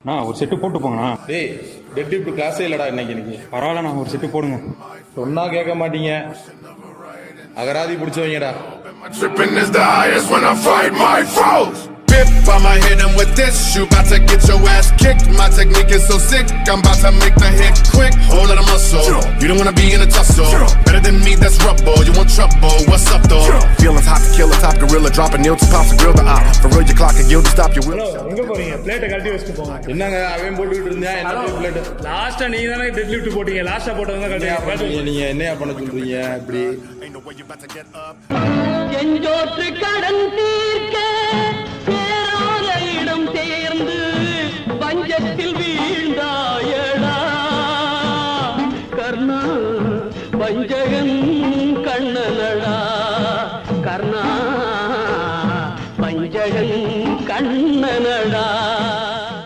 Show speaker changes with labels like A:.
A: நான் ஒரு செட்டு போட்டு போங்கண்ணா.
B: டேய் டெட் லிஃப்ட் கிளாஸே இல்லடா இன்னைக்கு.
A: பரவாயில்ல, நான் ஒரு செட்டு போடுங்க.
B: சொன்னா கேட்க மாட்டீங்க, அகராதி பிடிச்சவங்கடா.
C: Tripping is the highest when I fight my foes. Bip, I'ma hit him with this. You bout to get your ass kicked. My technique is so sick, I'm about to make the hit quick. Whole lot of muscle, you don't wanna be in a tussle. Better than me, that's rubble. You want trouble? What's up though? Feelings hot to kill a top gorilla, dropping nail to pops and grill the op. For real, your clock and yield to stop your will.
D: எங்க போறீங்க? பிளேட்டை கழட்டி வச்சுட்டு போங்க.
B: என்னங்க அவன் போட்டுக்கிட்டு இருந்தேன், என்ன பிளேட்?
D: லாஸ்டா நீங்க தானே டெட் லிஃப்ட் போட்டீங்க. லாஸ்டா போட்டவங்க கழட்டி.
B: நீங்க என்னையா பண்ண சொல்றீங்க இப்படி?
E: செஞ்சோற்று கடன் தீர்க்க சேராத இடம் சேர்ந்து பஞ்சத்தில்